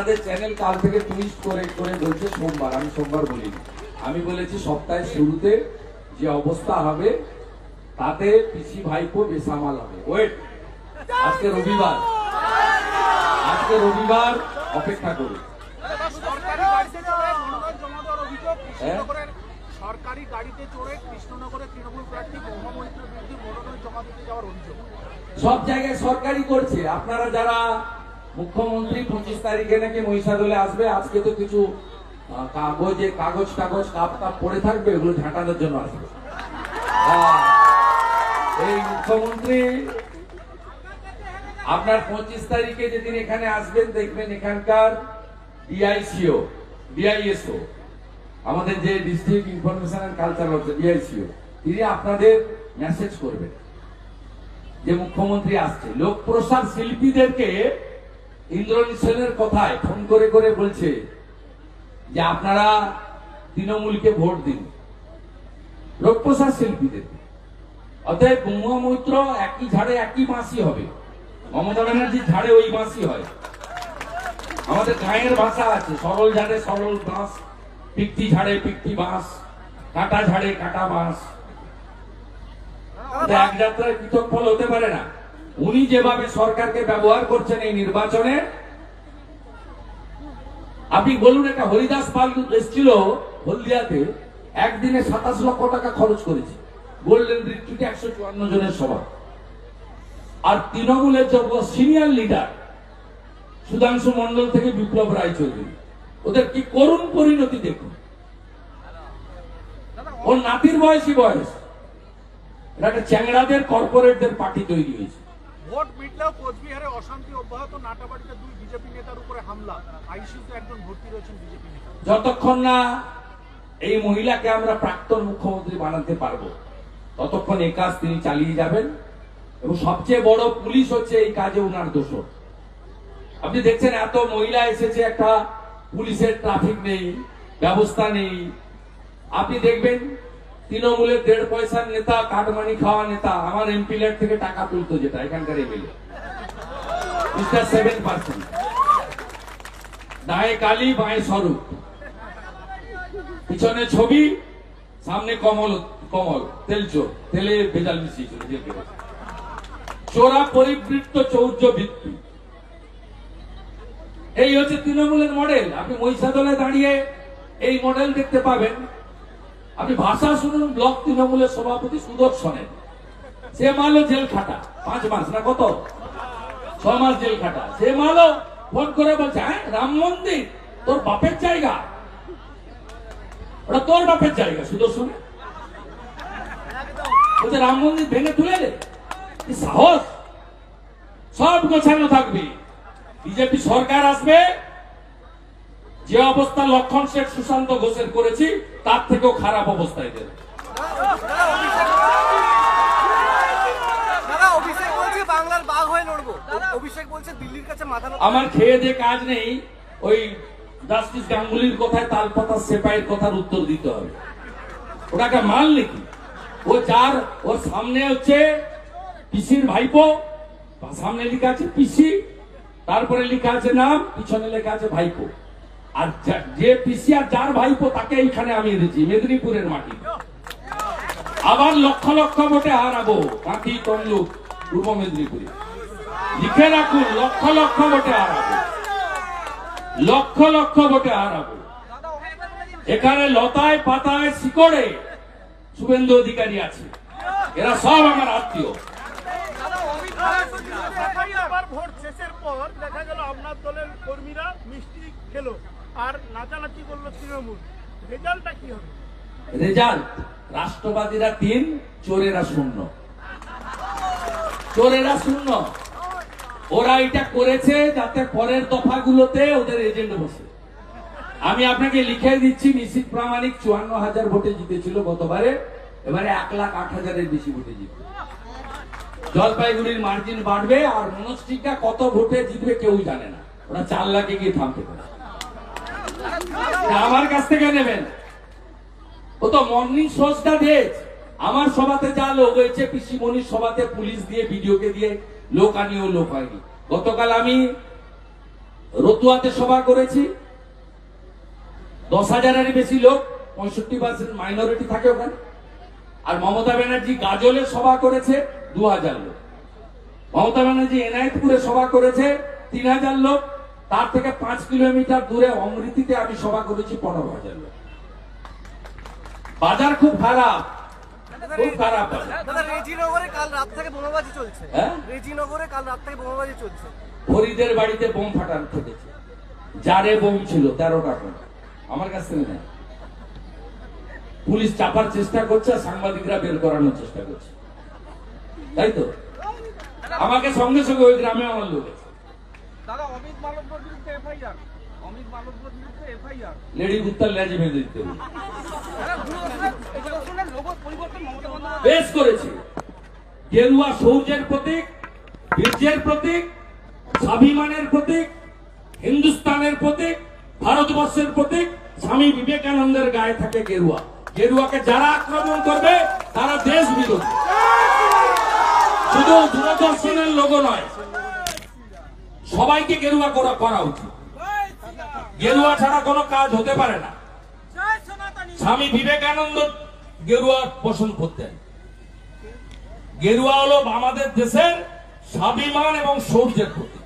আপনাদের চ্যানেল কাল থেকে টুইস্ট করে করে বলছে সোমবার, আমি সোমবার বলিনি, আমি বলেছি সপ্তাহের শুরুতে যে অবস্থা হবে তাতে পিসি ভাইপো বেসামাল হবে। ওয়েট, আজকে রবিবার, আজকে রবিবার অপেক্ষা করুন। সরকারি গাড়িতে চড়ে কৃষ্ণনগরের তৃণমূল প্রার্থী মহামৈত্রের বিরুদ্ধে মনোনয়ন জমা দিতে যাওয়ার অভিযোগ সব জায়গায় সরকারি করছে। আপনারা যারা মুখ্যমন্ত্রী 25 তারিখে নাকি মহিষাদলে আসবে, আজকে তো কিছু কাগজ কাপ পড়ে থাকবে, এগুলো ঝাঁটানোর জন্য আসবে। এই মুখ্যমন্ত্রী আপনার 25 তারিখে যেদিন এখানে আসবেন, দেখবেন এখানকার ডিআইএসও আমাদের যে ডিস্ট্রিক্ট ইনফরমেশন এন্ড কালচার হচ্ছে ডিআইসিও, তিনি আপনাদের মেসেজ করবেন যে মুখ্যমন্ত্রী আসছে। লোক প্রসাদ শিল্পীদেরকে ইন্দ্রনীল সেনের কথায় ফোন করে করে বলছে যে আপনারা তৃণমূলকে ভোট দিন, লোকপ্রসাদ শিল্পীদের। অতএব মহুয়া মৈত্র একই ঝাড়ে একই বাঁশি হবে, মমতা ব্যানার্জির ঝাড়ে ওই বাঁশি হয়। আমাদের গাঁয়ের ভাষা আছে, সরল ঝাড়ে সরল বাঁশ, পিকটি ঝাড়ে পিকটি বাঁশ, কাটা ঝাড়ে কাটা বাঁশ। এক যাত্রায় পৃথক ফল হতে পারে না। উনি যেভাবে সরকারকে ব্যবহার করছেন এই নির্বাচনে, আপনি বলুন, একটা হরিদাস পাল এসেছিল হলদিয়াতে, একদিনে 27 লক্ষ টাকা খরচ করেছে, গোল্ডেন রিট্রিটে 154 জনের সভা। আর তৃণমূলের যত সিনিয়র লিডার সুধাংশু মন্ডল থেকে বিপ্লব রায় চৌধুরী, ওদের কি করুণ পরিণতি দেখুন। ওর নাতির বয়স, এটা একটা চ্যাংড়াদের কর্পোরেটদের পার্টি তৈরি হয়েছে। ভোট মিটলেও কোচবিহারে অশান্তি অব্যাহত, নাটাবাড়িতে 2 বিজেপি নেতার উপরে হামলা, আইসিইউতে একজন ভর্তি রয়েছেন বিজেপি নেতা। যতক্ষণ না এই মহিলাকে আমরা প্রাক্তন মুখ্যমন্ত্রী বানাতে পারবো, ততক্ষণ এই কাজ তিনি চালিয়ে যাবেন। এবং সবচেয়ে বড় পুলিশ হচ্ছে এই কাজে উনার দোষর। আপনি দেখছেন এত মহিলা এসেছে, একটা পুলিশের ট্রাফিক নেই, ব্যবস্থা নেই। আপনি দেখবেন তৃণমূলের 1.5 পয়সার নেতা, কাটমানি খাওয়া নেতা, আমার এমপি ল্যাড থেকে টাকা তুলতো, যেটা এখানকার এমএলএ 7%, দায়ে কালী বাঁয়ে স্বরূপ, পিছনে ছবি, সামনে কমল তেলচোর, তেলে ভেজাল মিশিয়েছিল, চোরা পরিবৃত্ত চৌর্য বৃত্তি। এই হচ্ছে তৃণমূলের মডেল। আপনি মহিষাদলে দাঁড়িয়ে এই মডেল দেখতে পাবেন। আপনি ভাষা শুনুন ব্লক তৃণমূলের সভাপতি সুদর্শনের, সে মালো জেল খাটা 5 মাস না কত 6 মাস জেল খাটা। সে মালো ফোন করে বলছে, হ্যাঁ রাম মন্দির তোর বাপের জায়গা, ওটা তোর বাপের জায়গা। সুদর্শনের বলছে রাম মন্দির ভেঙে তুলে দে, কি সাহস! সব গোছানো থাকবে। বিজেপি সরকার আসবে, যে অবস্থা লক্ষণ শেঠ সুশান্ত ঘোষের করেছি তার থেকেও খারাপ অবস্থায় দেবে। আমার খেয়ে দিয়ে কাজ নেই, ওই জাস্টিস গাঙ্গুলির কথায় তালপাতা সেপাইয়ের কথার উত্তর দিতে হবে। ওটা একটা মাল নাকি? ওর সামনে হচ্ছে পিসির ভাইপো, সামনে লেখা আছে পিসি, তারপরে লেখা আছে নাম, পিছনে লেখা আছে ভাইপো। আর যে পিসি আর যার ভাইপো তাকে এইখানে আমি এনেছি মেদিনীপুরের মাটি। আবার লক্ষ লক্ষ ভোটে হারাবো কাঁথি তমলুক পূর্ব মেদিনীপুরে। লিখে রাখুন, লক্ষ লক্ষ ভোটে হারাবো, লক্ষ লক্ষ ভোটে হারাবো। এখানে লতায় পাতায় শিকড়ে শুভেন্দু অধিকারী আছে, এরা সব আমার আত্মীয়। ভোট শেষের পর দেখা গেল আপনার দলের কর্মীরা মিষ্টি খেলো আর নাচানাচি করলো তৃণমূল, রেজাল্টটা কি হবে? রেজাল্ট রাষ্ট্রবাদীরা 3, চোরেরা 0। চোরেরা 0। ওরা এটা করেছে যাতে পরের দফাগুলোতে ওদের এজেন্ট বসে। আমি আপনাকে লিখে দিচ্ছি, নিশ্চিত প্রামাণিক 54,000 ভোটে জিতেছিল গতবারে, এবারে 1,08,000-এর বেশি ভোটে জিতবে। জলপাইগুড়ির মার্জিন বাড়বে, আর মনস্টিকা কত ভোটে জিতবে কেউ জানে না, ওরা 4 লাখে গিয়ে থামতে পারে। আমার কাছ থেকে নেবেন, ও তো মর্নিং শোজটা দিয়েছে। আমার সভাতে যা লোক হয়েছে, পিসি মনির সভাতে পুলিশ দিয়ে ভিডিওকে দিয়ে লোক আনিও লোক হয়নি। গতকাল আমি রতুয়াতে সভা করেছি, 10,000-এর বেশি লোক, 65% মাইনরিটি থাকে ওখানে। আর মমতা ব্যানার্জি গাজলে সভা করেছে 2,000 লোক। মমতা ব্যানার্জি এনায়েতপুরে সভা করেছে 3,000 লোক। তার থেকে 5 কিলোমিটার দূরে অমৃতিতে আমি সভা করেছি 15,000 লোক। বাজার খুব খারাপ, খুব খারাপ বাজার। দাদা, রেজিনগরে কাল রাত থেকে বোমাবাজি চলছে। হ্যাঁ? রেজিনগরে কাল রাত থেকে বোমাবাজি চলছে। ফরিদের বাড়িতে বোম ফাটানো খেটেছে, যারে বোম ছিল 13টা বোম, আমার কাছ থেকে নেই। পুলিশ চাপার চেষ্টা করছে, আর সাংবাদিকরা বের করানোর চেষ্টা করছে, তাই তো? আমাকে সঙ্গে সঙ্গে ওই গ্রামে আমার লোক আছে। দাদা, অমিত মালব্যর বিরুদ্ধে এফআইআর, অমিত মালব্যর বিরুদ্ধে এফআইআর। লেডি কুত্তার লেজে বেঁধে দিতে হবে। লোগো পরিবর্তন মমতা বন্দ্যোপাধ্যায় বেশ করেছে। গেরুয়া সৌর্যের প্রতীক, বীর্যের প্রতীক, স্বাভিমানের প্রতীক, হিন্দুস্তানের প্রতীক, ভারতবর্ষের প্রতীক। স্বামী বিবেকানন্দের গায়ে থাকে গেরুয়া। গেরুয়াকে যারা আক্রমণ করবে তারা দেশ বিরোধী। শুধু দূরদর্শনের লোগো নয়, সবাইকে গেরুয়া করা উচিত। গেরুয়া ছাড়া কোনো কাজ হতে পারে না। স্বামী বিবেকানন্দ গেরুয়া পোষণ করতেন। গেরুয়া হলো আমাদের দেশের স্বাভিমান এবং শৌর্যের প্রতীক।